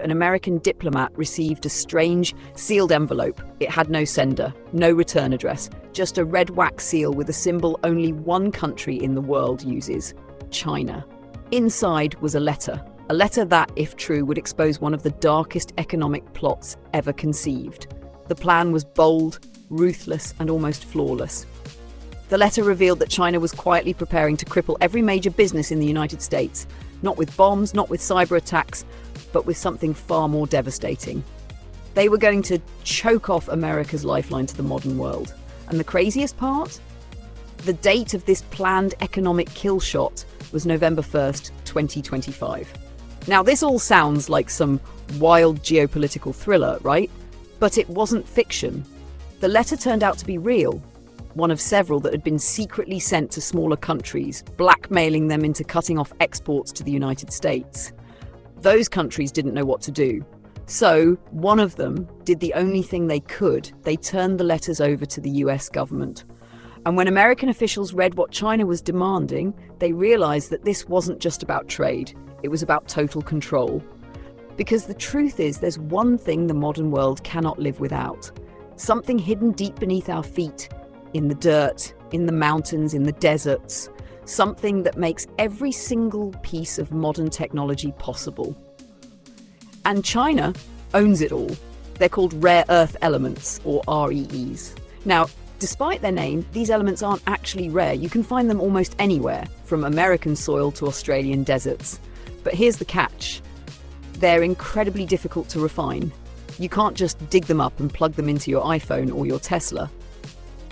an American diplomat received a strange, sealed envelope. It had no sender, no return address, just a red wax seal with a symbol only one country in the world uses: China. Inside was a letter that, if true, would expose one of the darkest economic plots ever conceived. The plan was bold, ruthless, and almost flawless. The letter revealed that China was quietly preparing to cripple every major business in the United States, not with bombs, not with cyber attacks, but with something far more devastating. They were going to choke off America's lifeline to the modern world. And the craziest part? The date of this planned economic kill shot was November 1st, 2025. Now, this all sounds like some wild geopolitical thriller, right? But it wasn't fiction. The letter turned out to be real, one of several that had been secretly sent to smaller countries, blackmailing them into cutting off exports to the United States. Those countries didn't know what to do. So, one of them did the only thing they could. They turned the letters over to the US government. And when American officials read what China was demanding, they realized that this wasn't just about trade. It was about total control. Because the truth is, there's one thing the modern world cannot live without. Something hidden deep beneath our feet, in the dirt, in the mountains, in the deserts. Something that makes every single piece of modern technology possible. And China owns it all. They're called rare earth elements, or REEs. Now, despite their name, these elements aren't actually rare. You can find them almost anywhere, from American soil to Australian deserts. But here's the catch. They're incredibly difficult to refine. You can't just dig them up and plug them into your iPhone or your Tesla.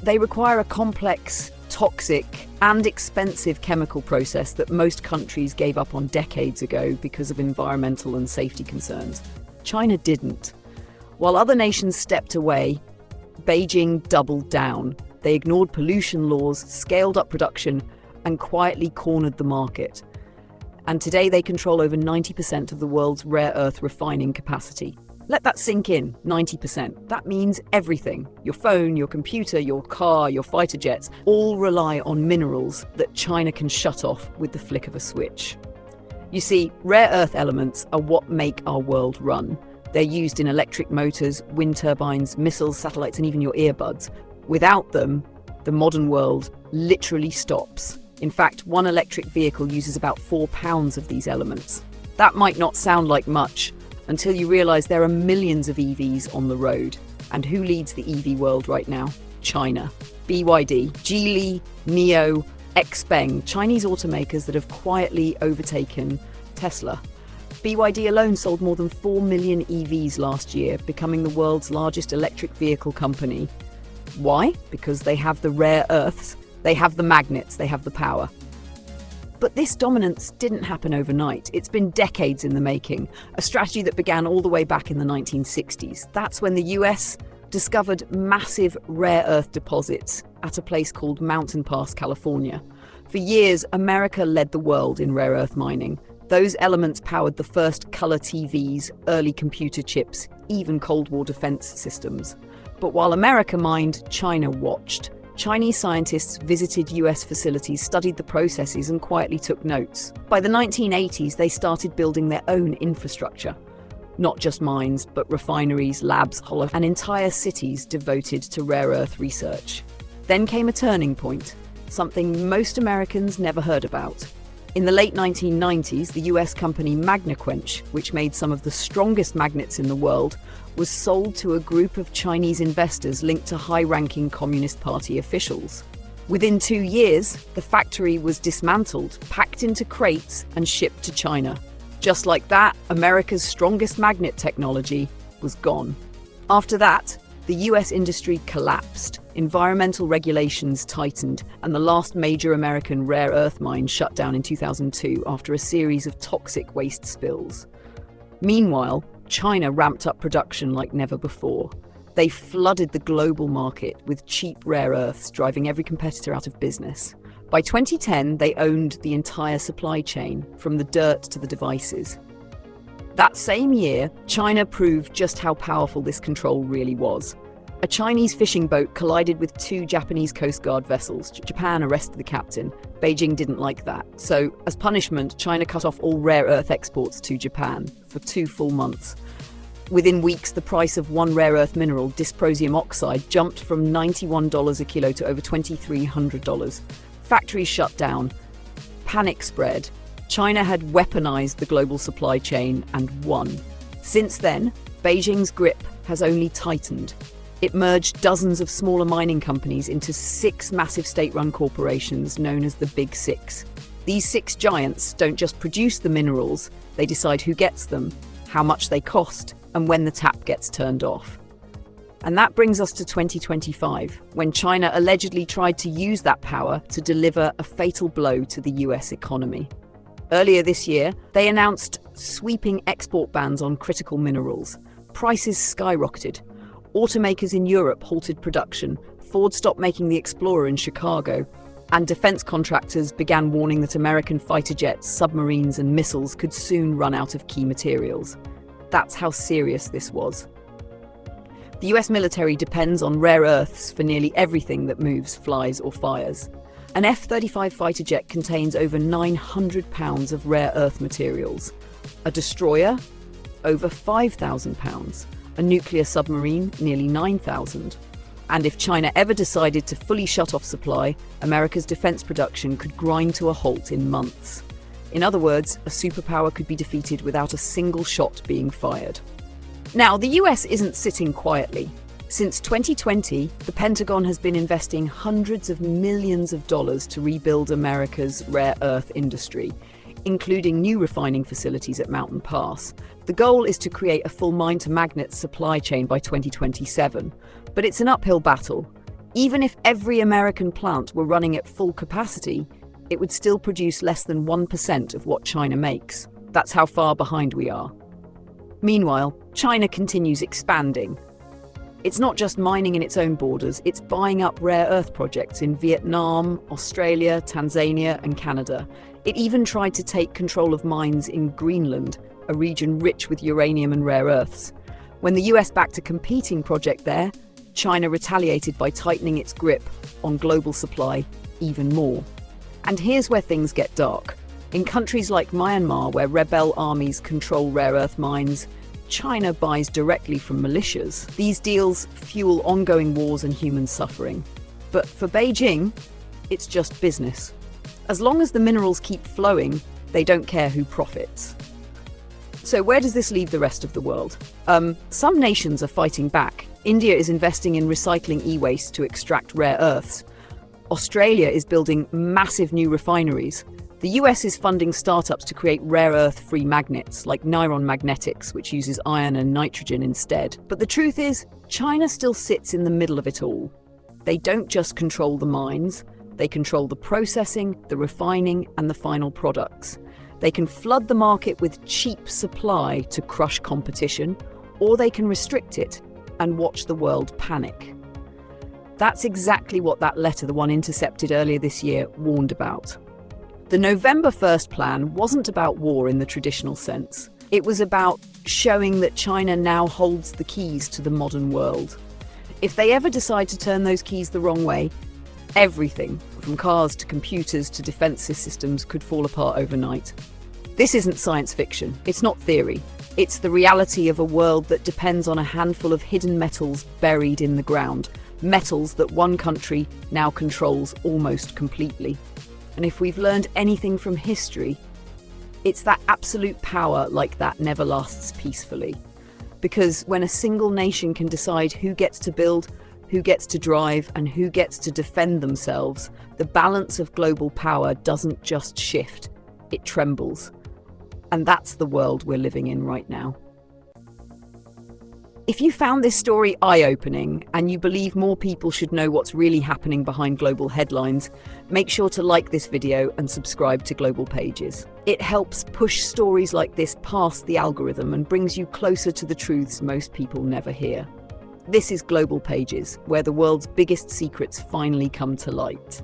They require a complex, toxic, and expensive chemical process that most countries gave up on decades ago because of environmental and safety concerns. China didn't. While other nations stepped away, Beijing doubled down. They ignored pollution laws, scaled up production, and quietly cornered the market. And today they control over 90% of the world's rare earth refining capacity. Let that sink in, 90%. That means everything. Your phone, your computer, your car, your fighter jets, all rely on minerals that China can shut off with the flick of a switch. You see, rare earth elements are what make our world run. They're used in electric motors, wind turbines, missiles, satellites, and even your earbuds. Without them, the modern world literally stops. In fact, one electric vehicle uses about 4 pounds of these elements. That might not sound like much until you realize there are millions of EVs on the road. And who leads the EV world right now? China. BYD, Geely, NIO, XPeng, Chinese automakers that have quietly overtaken Tesla. BYD alone sold more than 4 million EVs last year, becoming the world's largest electric vehicle company. Why? Because they have the rare earths, they have the magnets, they have the power. But this dominance didn't happen overnight. It's been decades in the making, a strategy that began all the way back in the 1960s. That's when the US discovered massive rare earth deposits at a place called Mountain Pass, California. For years, America led the world in rare earth mining. Those elements powered the first color TVs, early computer chips, even Cold War defense systems. But while America mined, China watched. Chinese scientists visited US facilities, studied the processes, and quietly took notes. By the 1980s, they started building their own infrastructure. Not just mines, but refineries, labs, and entire cities devoted to rare earth research. Then came a turning point, something most Americans never heard about. In the late 1990s, the US company MagnaQuench, which made some of the strongest magnets in the world, was sold to a group of Chinese investors linked to high-ranking Communist Party officials. Within 2 years, the factory was dismantled, packed into crates, and shipped to China. Just like that, America's strongest magnet technology was gone. After that, the US industry collapsed, environmental regulations tightened, and the last major American rare earth mine shut down in 2002 after a series of toxic waste spills. Meanwhile, China ramped up production like never before. They flooded the global market with cheap rare earths, driving every competitor out of business. By 2010, they owned the entire supply chain, from the dirt to the devices. That same year, China proved just how powerful this control really was. A Chinese fishing boat collided with two Japanese Coast Guard vessels. Japan arrested the captain. Beijing didn't like that. So, as punishment, China cut off all rare earth exports to Japan for 2 full months. Within weeks, the price of one rare earth mineral, dysprosium oxide, jumped from $91 a kilo to over $2,300. Factories shut down. Panic spread. China had weaponized the global supply chain and won. Since then, Beijing's grip has only tightened. It merged dozens of smaller mining companies into 6 massive state-run corporations known as the Big Six. These 6 giants don't just produce the minerals, they decide who gets them, how much they cost, and when the tap gets turned off. And that brings us to 2025, when China allegedly tried to use that power to deliver a fatal blow to the US economy. Earlier this year, they announced sweeping export bans on critical minerals. Prices skyrocketed. Automakers in Europe halted production, Ford stopped making the Explorer in Chicago, and defense contractors began warning that American fighter jets, submarines, and missiles could soon run out of key materials. That's how serious this was. The US military depends on rare earths for nearly everything that moves, flies, or fires. An F-35 fighter jet contains over 900 pounds of rare earth materials. A destroyer, over 5,000 pounds. A nuclear submarine, nearly 9,000. And if China ever decided to fully shut off supply, America's defense production could grind to a halt in months. In other words, a superpower could be defeated without a single shot being fired. Now, the US isn't sitting quietly. Since 2020, the Pentagon has been investing hundreds of millions of dollars to rebuild America's rare earth industry, including new refining facilities at Mountain Pass. The goal is to create a full mine-to-magnet supply chain by 2027, but it's an uphill battle. Even if every American plant were running at full capacity, it would still produce less than 1% of what China makes. That's how far behind we are. Meanwhile, China continues expanding. It's not just mining in its own borders, it's buying up rare earth projects in Vietnam, Australia, Tanzania, and Canada. It even tried to take control of mines in Greenland, a region rich with uranium and rare earths. When the US backed a competing project there, China retaliated by tightening its grip on global supply even more. And here's where things get dark. In countries like Myanmar, where rebel armies control rare earth mines, China buys directly from militias. These deals fuel ongoing wars and human suffering. But for Beijing, it's just business. As long as the minerals keep flowing, they don't care who profits. So where does this leave the rest of the world? Some nations are fighting back. India is investing in recycling e-waste to extract rare earths. Australia is building massive new refineries. The US is funding startups to create rare earth-free magnets, like Niron Magnetics, which uses iron and nitrogen instead. But the truth is, China still sits in the middle of it all. They don't just control the mines, they control the processing, the refining, and the final products. They can flood the market with cheap supply to crush competition, or they can restrict it and watch the world panic. That's exactly what that letter, the one intercepted earlier this year, warned about. The November 1st plan wasn't about war in the traditional sense. It was about showing that China now holds the keys to the modern world. If they ever decide to turn those keys the wrong way, everything, from cars to computers to defense systems, could fall apart overnight. This isn't science fiction. It's not theory. It's the reality of a world that depends on a handful of hidden metals buried in the ground. Metals that one country now controls almost completely. And if we've learned anything from history, it's that absolute power like that never lasts peacefully. Because when a single nation can decide who gets to build, who gets to drive, and who gets to defend themselves, the balance of global power doesn't just shift, it trembles. And that's the world we're living in right now. If you found this story eye-opening and you believe more people should know what's really happening behind global headlines, make sure to like this video and subscribe to Global Pages. It helps push stories like this past the algorithm and brings you closer to the truths most people never hear. This is Global Pages, where the world's biggest secrets finally come to light.